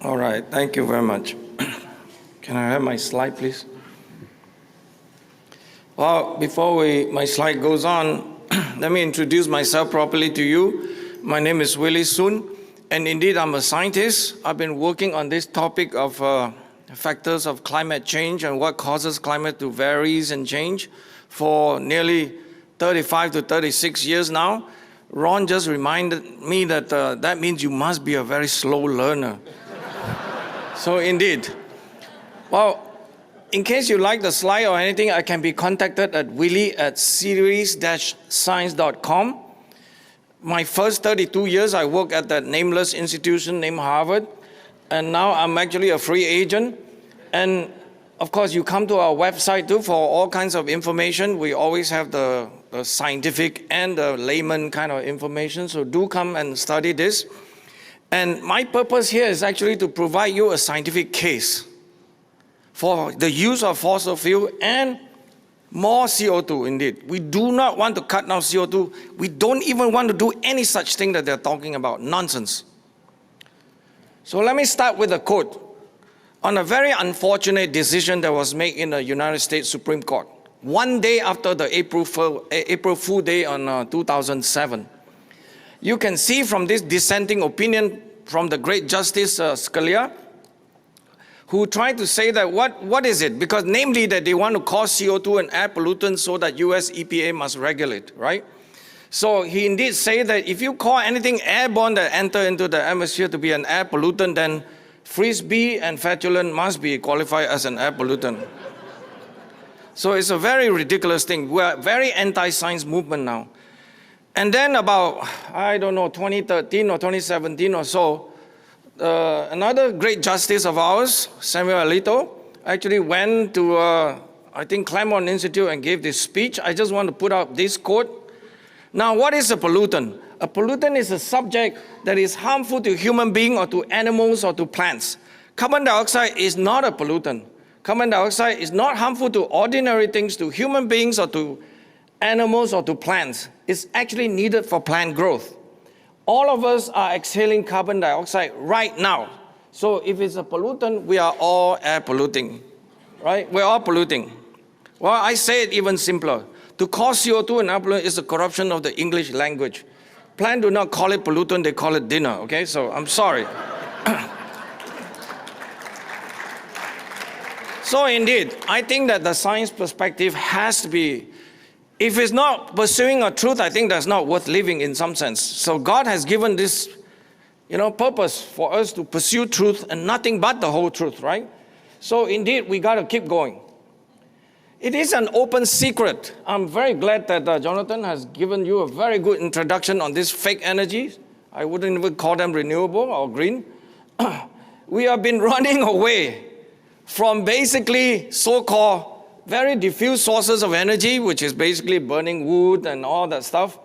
All right, thank you very much. Can I have my slide, please? Well, before my slide goes on, let me introduce myself properly to you. My name is Willie Soon, and indeed I'm a scientist. I've been working on this topic of factors of climate change and what causes climate to vary and change for nearly 35 to 36 years now. Ron just reminded me that that means you must be a very slow learner. So indeed. Well, in case you like the slide or anything, I can be contacted at willie@ceres-science.com. My first 32 years, I worked at that nameless institution named Harvard, and now I'm actually a free agent. And of course, you come to our website too for all kinds of information. We always have the scientific and the layman kind of information, so do come and study this. And my purpose here is actually to provide you a scientific case for the use of fossil fuel and more CO2 indeed. We do not want to cut down CO2. We don't even want to do any such thing that they're talking about. Nonsense. So let me start with a quote on a very unfortunate decision that was made in the United States Supreme Court, one day after the April Fool Day on 2007. You can see from this dissenting opinion from the great Justice Scalia, who tried to say that what is it? Because namely that they want to cause CO2 and air pollutants so that US EPA must regulate, right? So he indeed said that if you call anything airborne that enter into the atmosphere to be an air pollutant, then Frisbee and flatulence must be qualified as an air pollutant. So it's a very ridiculous thing. We're a very anti-science movement now. And then about, I don't know, 2013 or 2017 or so, another great justice of ours, Samuel Alito, actually went to, I think, Claremont Institute and gave this speech. I just want to put up this quote. Now, what is a pollutant? A pollutant is a subject that is harmful to human beings or to animals or to plants. Carbon dioxide is not a pollutant. Carbon dioxide is not harmful to ordinary things, to human beings or to animals or to plants. It's actually needed for plant growth. All of us are exhaling carbon dioxide right now. So if it's a pollutant, we are all air polluting, right? We're all polluting. Well, I say it even simpler. To cause CO2 and air pollutant is a corruption of the English language. Plants do not call it pollutant, they call it dinner, okay? So I'm sorry. So indeed, I think that the science perspective has to be, if it's not pursuing a truth, I think that's not worth living in some sense. So God has given this, purpose for us to pursue truth and nothing but the whole truth, right? So indeed, we got to keep going. It is an open secret. I'm very glad that Jonathan has given you a very good introduction on this fake energies. I wouldn't even call them renewable or green. We have been running away from basically so-called very diffuse sources of energy, which is basically burning wood and all that stuff,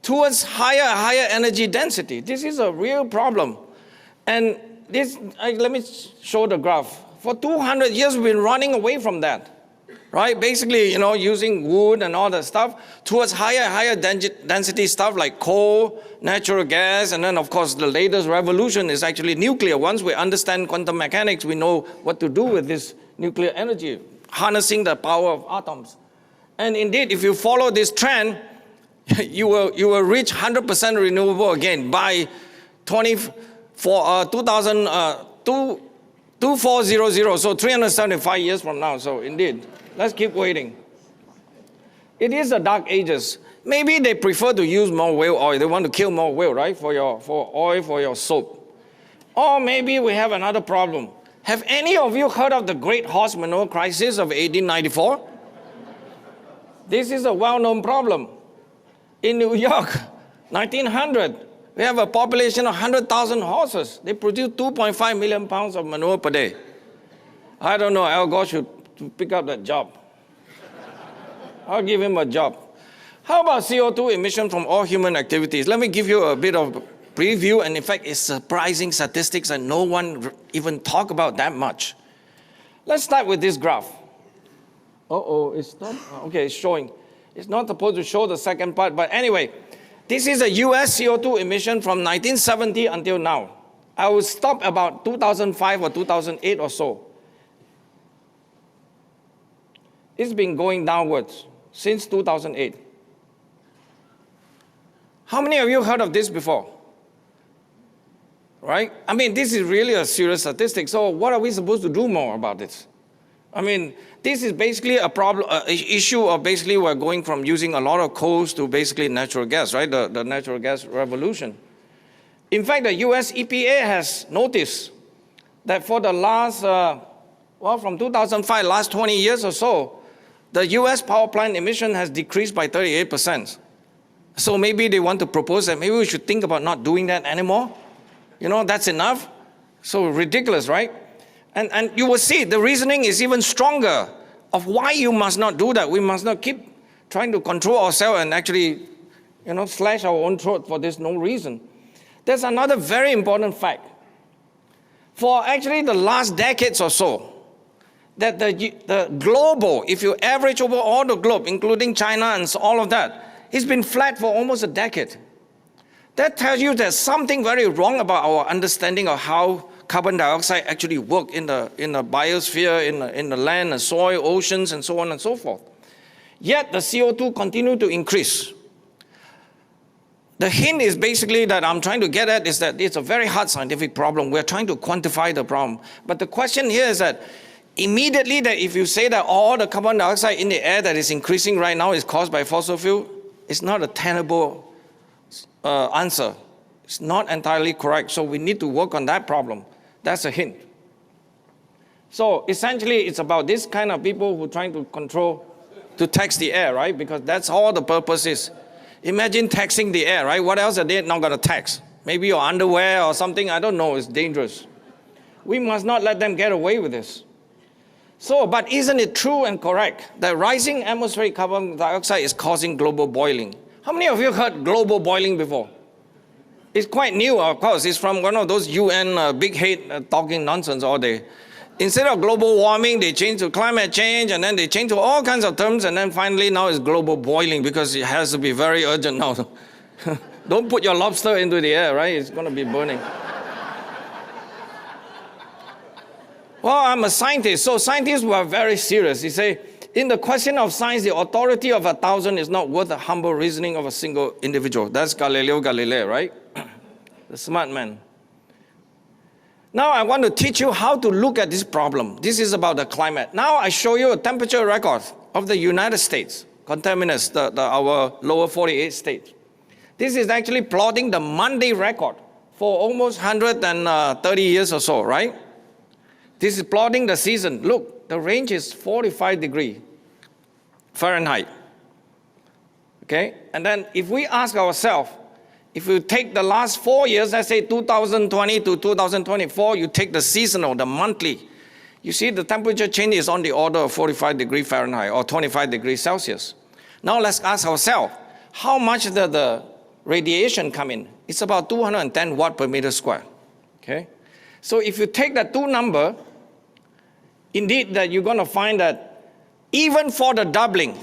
towards higher energy density. This is a real problem. And this, let me show the graph. For 200 years, we've been running away from that, right? Basically, using wood and all that stuff towards higher density stuff like coal, natural gas, and then, of course, the latest revolution is actually nuclear. Once we understand quantum mechanics, we know what to do with this nuclear energy, harnessing the power of atoms. And indeed, if you follow this trend, you will reach 100% renewable again by 2400, so 375 years from now. So indeed, let's keep waiting. It is the dark ages. Maybe they prefer to use more whale oil. They want to kill more whale, right, for oil, for your soap. Or maybe we have another problem. Have any of you heard of the Great Horse Manure Crisis of 1894? This is a well-known problem. In New York, 1900, we have a population of 100,000 horses. They produce 2.5 million pounds of manure per day. I don't know, Al Gore should pick up that job. I'll give him a job. How about CO2 emission from all human activities? Let me give you a bit of preview, and in fact, it's surprising statistics and no one even talk about that much. Let's start with this graph. It's not, okay, it's showing. It's not supposed to show the second part, but anyway, this is a US CO2 emission from 1970 until now. I will stop about 2005 or 2008 or so. It's been going downwards since 2008. How many of you heard of this before? Right? I mean, this is really a serious statistic. So what are we supposed to do more about this? I mean, this is basically a problem, issue of basically we're going from using a lot of coals to basically natural gas, right? The natural gas revolution. In fact, the US EPA has noticed that for the last, from 2005, last 20 years or so, the US power plant emission has decreased by 38%. So maybe they want to propose that maybe we should think about not doing that anymore. You know, that's enough. So ridiculous, right? And you will see the reasoning is even stronger of why you must not do that. We must not keep trying to control ourselves and actually, slash our own throat for this no reason. There's another very important fact. For actually the last decades or so, that the global, if you average over all the globe, including China and all of that, it's been flat for almost a decade. That tells you there's something very wrong about our understanding of how carbon dioxide actually works in the biosphere, in the land and soil, oceans, and so on and so forth. Yet the CO2 continue to increase. The hint is basically that I'm trying to get at is that it's a very hard scientific problem. We're trying to quantify the problem. But the question here is that immediately that if you say that all the carbon dioxide in the air that is increasing right now is caused by fossil fuel, it's not a tenable answer. It's not entirely correct. So we need to work on that problem. That's a hint. So essentially, it's about this kind of people who are trying to control, to tax the air, right? Because that's all the purpose is. Imagine taxing the air, right? What else are they not going to tax? Maybe your underwear or something, I don't know, it's dangerous. We must not let them get away with this. So, but isn't it true and correct that rising atmospheric carbon dioxide is causing global boiling? How many of you heard global boiling before? It's quite new, of course. It's from one of those UN big head talking nonsense all day. Instead of global warming, they change to climate change, and then they change to all kinds of terms, and then finally now it's global boiling because it has to be very urgent now. Don't put your lobster into the air, right? It's going to be burning. Well, I'm a scientist, so scientists were very serious. They say, in the question of science, the authority of 1,000 is not worth the humble reasoning of a single individual. That's Galileo Galilei, right? The smart man. Now I want to teach you how to look at this problem. This is about the climate. Now I show you a temperature record of the United States, contaminants, our lower 48 states. This is actually plotting the Monday record for almost 130 years or so, right? This is plotting the season. Look, the range is 45 degrees Fahrenheit. Okay? And then if we ask ourselves, if you take the last 4 years, let's say 2020 to 2024, you take the seasonal, the monthly, you see the temperature change is on the order of 45 degrees Fahrenheit or 25 degrees Celsius. Now let's ask ourselves, how much did the radiation come in? It's about 210 watt per meter square. Okay? So if you take that two number, indeed that you're going to find that even for the doubling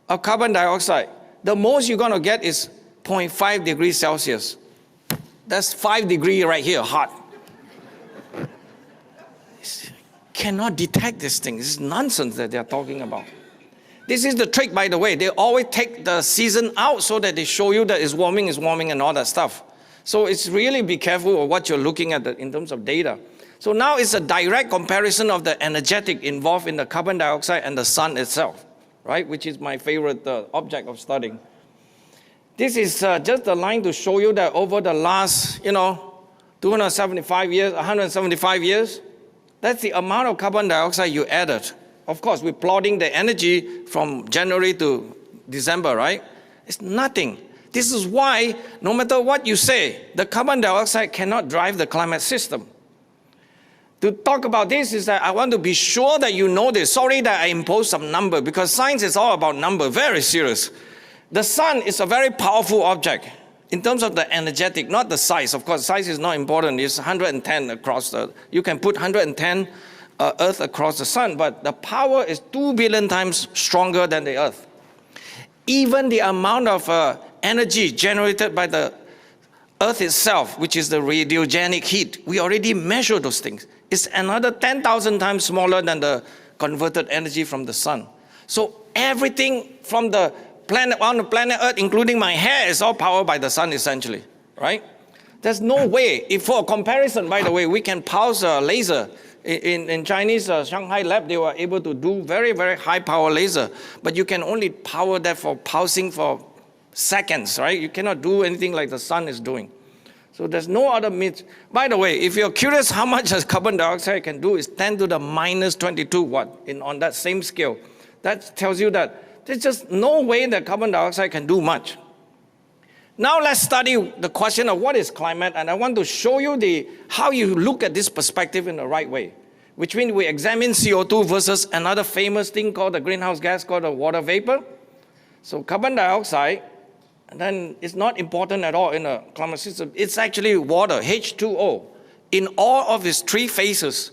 of carbon dioxide, the most you're going to get is 0.5 degrees Celsius. That's 5 degrees right here, hot. Cannot detect this thing. This is nonsense that they're talking about. This is the trick, by the way. They always take the season out so that they show you that it's warming and all that stuff. So it's really be careful of what you're looking at in terms of data. So now it's a direct comparison of the energetic involved in the carbon dioxide and the sun itself, right? Which is my favorite object of studying. This is just a line to show you that over the last, 275 years, 175 years, that's the amount of carbon dioxide you added. Of course, we're plotting the energy from January to December, right? It's nothing. This is why, no matter what you say, the carbon dioxide cannot drive the climate system. To talk about this is that I want to be sure that you know this. Sorry that I imposed some number, because science is all about number, very serious. The sun is a very powerful object in terms of the energetic, not the size. Of course, size is not important. It's 110 across you can put 110 Earth across the sun, but the power is 2 billion times stronger than the Earth. Even the amount of energy generated by the Earth itself, which is the radiogenic heat, we already measure those things. It's another 10,000 times smaller than the converted energy from the sun. So everything from the planet, on the planet Earth, including my hair, is all powered by the sun essentially, right? There's no way, if for a comparison, by the way, we can pulse a laser. In Chinese Shanghai lab, they were able to do very, very high power laser, but you can only power that for pulsing for seconds, right? You cannot do anything like the sun is doing. So there's no other means. By the way, if you're curious how much carbon dioxide can do, is 10 to the minus 22 watt on that same scale. That tells you that there's just no way that carbon dioxide can do much. Now let's study the question of what is climate, and I want to show you how you look at this perspective in the right way, which means we examine CO2 versus another famous thing called the greenhouse gas called the water vapor. So carbon dioxide, and then it's not important at all in a climate system. It's actually water, H2O, in all of its three phases: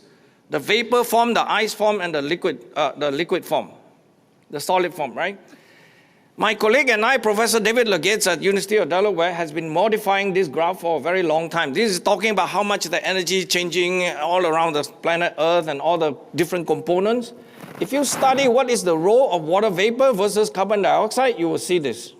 the vapor form, the ice form, and the liquid form, the solid form, right? My colleague and I, Professor David Legates at University of Delaware, has been modifying this graph for a very long time. This is talking about how much the energy is changing all around the planet Earth and all the different components. If you study what is the role of water vapor versus carbon dioxide, you will see this.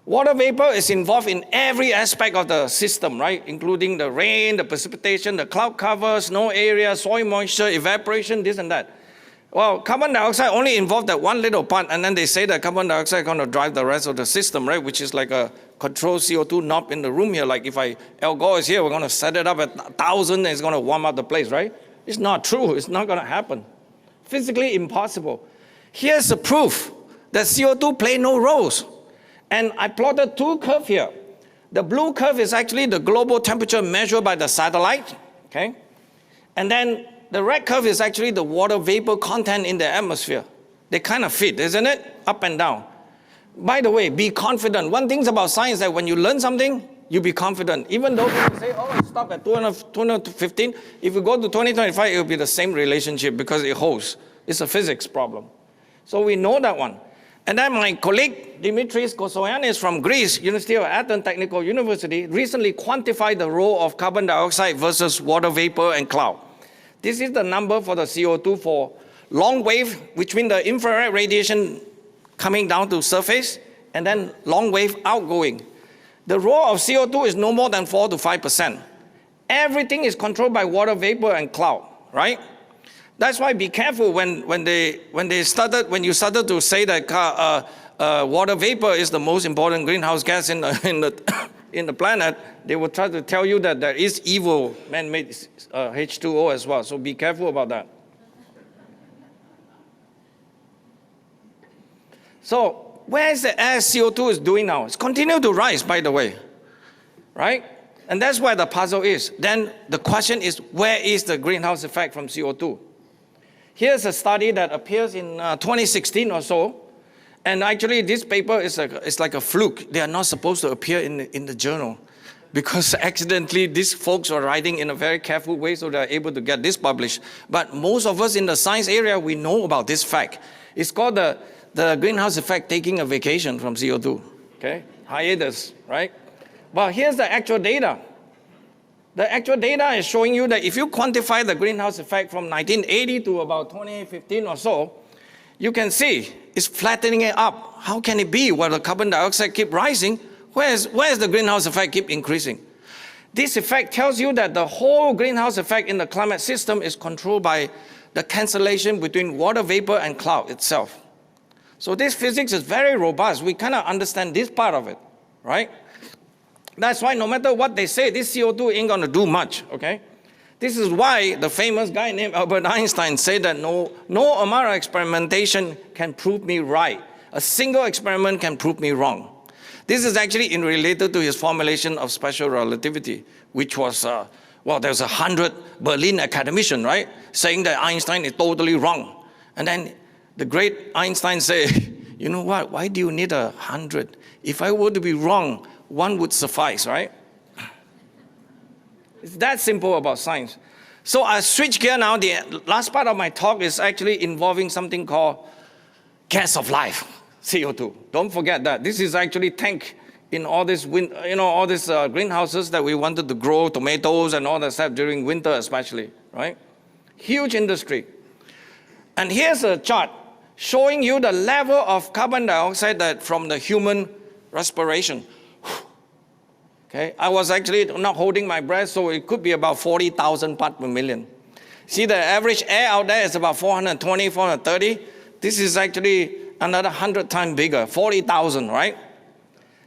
Water vapor is involved in every aspect of the system, right? Including the rain, the precipitation, the cloud cover, snow area, soil moisture, evaporation, this and that. Well, carbon dioxide only involved that one little part, and then they say that carbon dioxide is going to drive the rest of the system, right? Which is like a control CO2 knob in the room here. Like if Al Gore is here, we're going to set it up at 1,000 and it's going to warm up the place, right? It's not true. It's not going to happen. Physically impossible. Here's the proof that CO2 play no roles. And I plotted two curves here. The blue curve is actually the global temperature measured by the satellite, okay? And then the red curve is actually the water vapor content in the atmosphere. They kind of fit, isn't it? Up and down. By the way, be confident. One thing about science is that when you learn something, you be confident. Even though people say, oh, it stopped at 215, if you go to 2025, it will be the same relationship because it holds. It's a physics problem. So we know that one. And then my colleague, Dimitris Kosoyanis from Greece, University of Athens Technical University, recently quantified the role of carbon dioxide versus water vapor and cloud. This is the number for the CO2 for long wave, which means the infrared radiation coming down to surface, and then long wave outgoing. The role of CO2 is no more than 4 to 5%. Everything is controlled by water vapor and cloud, right? That's why be careful when you started to say that water vapor is the most important greenhouse gas in the planet. They will try to tell you that there is evil man-made H2O as well. So be careful about that. So where is the air CO2 is doing now? It's continuing to rise, by the way, right? And that's where the puzzle is. Then the question is, where is the greenhouse effect from CO2? Here's a study that appears in 2016 or so. And actually, this paper is like a fluke. They are not supposed to appear in the journal because accidentally these folks are writing in a very careful way so they're able to get this published. But most of us in the science area, we know about this fact. It's called the greenhouse effect taking a vacation from CO2, okay? Hiatus, right? But here's the actual data. The actual data is showing you that if you quantify the greenhouse effect from 1980 to about 2015 or so, you can see it's flattening it up. How can it be where the carbon dioxide keep rising? Where's the greenhouse effect keep increasing? This effect tells you that the whole greenhouse effect in the climate system is controlled by the cancellation between water vapor and cloud itself. So this physics is very robust. We kind of understand this part of it, right? That's why no matter what they say, this CO2 ain't gonna do much, okay? This is why the famous guy named Albert Einstein said that no amount of experimentation can prove me right. A single experiment can prove me wrong. This is actually related to his formulation of special relativity, which was, there's 100 Berlin academicians, right? Saying that Einstein is totally wrong. And then the great Einstein said, you know what, why do you need 100? If I were to be wrong, one would suffice, right? It's that simple about science. So I switch gear now. The last part of my talk is actually involving something called gas of life, CO2. Don't forget that. This is actually tank in all this, all these greenhouses that we wanted to grow tomatoes and all that stuff during winter especially, right? Huge industry. And here's a chart showing you the level of carbon dioxide that from the human respiration. Okay, I was actually not holding my breath, so it could be about 40,000 parts per million. See, the average air out there is about 420, 430. This is actually another 100 times bigger, 40,000, right?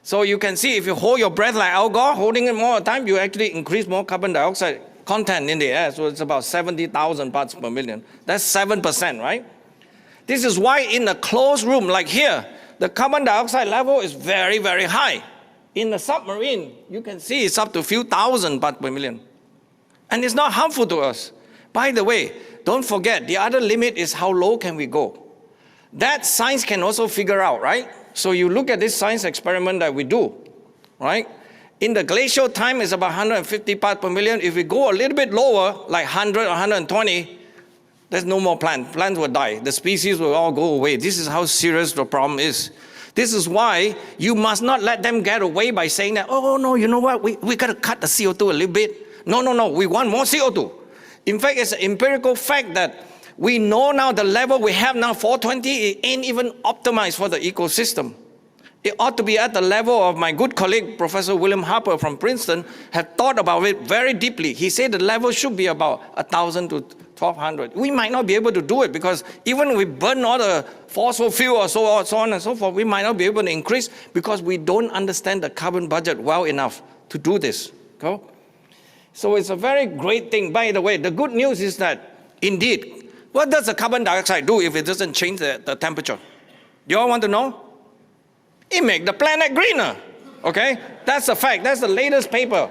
So you can see if you hold your breath like Al Gore, holding it more time, you actually increase more carbon dioxide content in the air. So it's about 70,000 parts per million. That's 7%, right? This is why in a closed room like here, the carbon dioxide level is very, very high. In the submarine, you can see it's up to a few thousand parts per million. And it's not harmful to us. By the way, don't forget, the other limit is how low can we go. That science can also figure out, right? So you look at this science experiment that we do, right? In the glacial time, it's about 150 parts per million. If we go a little bit lower, like 100 or 120, there's no more plant. Plants will die. The species will all go away. This is how serious the problem is. This is why you must not let them get away by saying that, oh, no, you know what, we got to cut the CO2 a little bit. No, we want more CO2. In fact, it's an empirical fact that we know now the level we have now, 420, it ain't even optimized for the ecosystem. It ought to be at the level of my good colleague, Professor William Harper from Princeton, had thought about it very deeply. He said the level should be about 1,000 to 1,200. We might not be able to do it because even if we burn all the fossil fuel or so on and so forth, we might not be able to increase because we don't understand the carbon budget well enough to do this. Okay? So it's a very great thing. By the way, the good news is that, indeed, what does the carbon dioxide do if it doesn't change the temperature? Do you all want to know? It makes the planet greener, okay? That's a fact. That's the latest paper.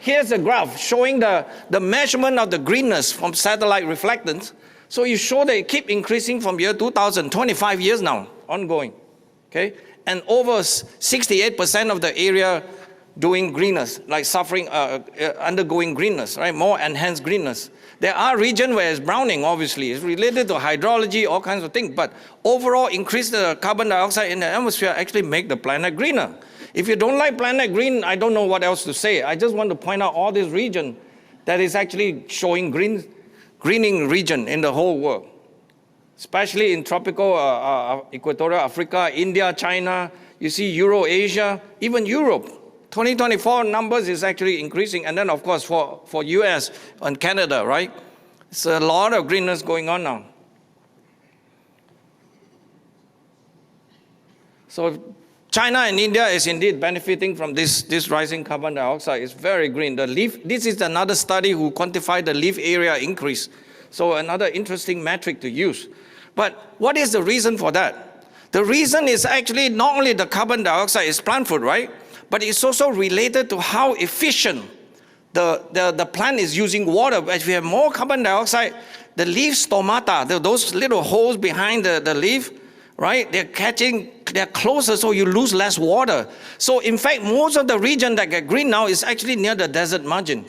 Here's a graph showing the measurement of the greenness from satellite reflectance. So you show that it keeps increasing from year 2000, 25 years now, ongoing, okay? And over 68% of the area doing greenness, like undergoing greenness, right? More enhanced greenness. There are regions where it's browning, obviously. It's related to hydrology, all kinds of things. But overall, increase the carbon dioxide in the atmosphere actually make the planet greener. If you don't like planet green, I don't know what else to say. I just want to point out all this region that is actually showing greening region in the whole world, especially in tropical equatorial Africa, India, China. You see Euro-Asia, even Europe. 2024 numbers is actually increasing. And then, of course, for US and Canada, right? It's a lot of greenness going on now. So China and India is indeed benefiting from this rising carbon dioxide. It's very green. This is another study who quantified the leaf area increase. So another interesting metric to use. But what is the reason for that? The reason is actually not only the carbon dioxide is plant food, right? But it's also related to how efficient the plant is using water. As we have more carbon dioxide, the leaf stomata, those little holes behind the leaf, right? They're closer, so you lose less water. So in fact, most of the region that get green now is actually near the desert margin,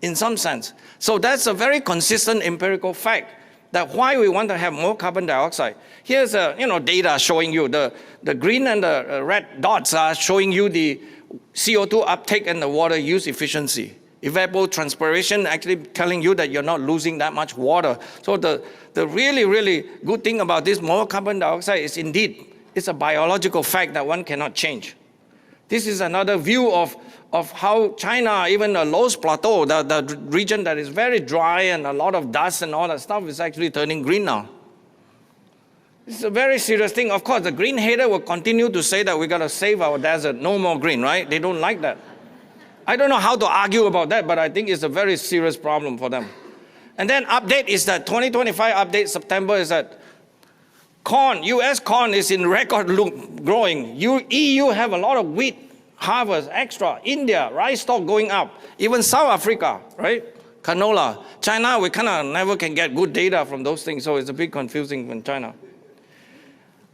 in some sense. So that's a very consistent empirical fact that why we want to have more carbon dioxide. Here's data showing you the green and the red dots are showing you the CO2 uptake and the water use efficiency. Evapotranspiration actually telling you that you're not losing that much water. So the really, really good thing about this more carbon dioxide is indeed, it's a biological fact that one cannot change. This is another view of how China, even the Loess Plateau, the region that is very dry and a lot of dust and all that stuff is actually turning green now. It's a very serious thing. Of course, the green hater will continue to say that we got to save our desert, no more green, right? They don't like that. I don't know how to argue about that, but I think it's a very serious problem for them. And then update is that 2025 update, September, is that corn, US corn is in record growing. EU have a lot of wheat harvest, extra. India, rice stock going up. Even South Africa, right? Canola. China, we kind of never can get good data from those things, so it's a bit confusing in China.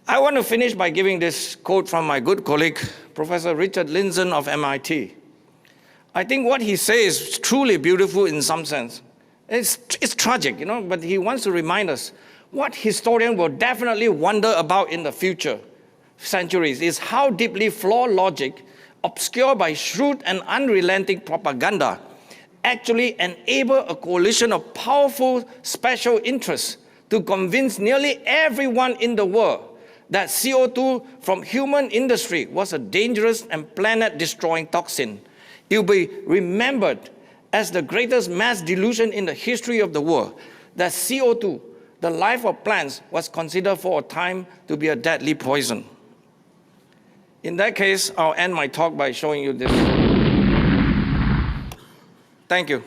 I want to finish by giving this quote from my good colleague, Professor Richard Lindzen of MIT. I think what he says is truly beautiful in some sense. It's tragic, but he wants to remind us what historians will definitely wonder about in the future centuries is how deeply flawed logic obscured by shrewd and unrelenting propaganda, actually enable a coalition of powerful special interests to convince nearly everyone in the world that CO2 from human industry was a dangerous and planet-destroying toxin. It will be remembered as the greatest mass delusion in the history of the world, that CO2, the life of plants, was considered for a time to be a deadly poison. In that case, I'll end my talk by showing you this. Thank you.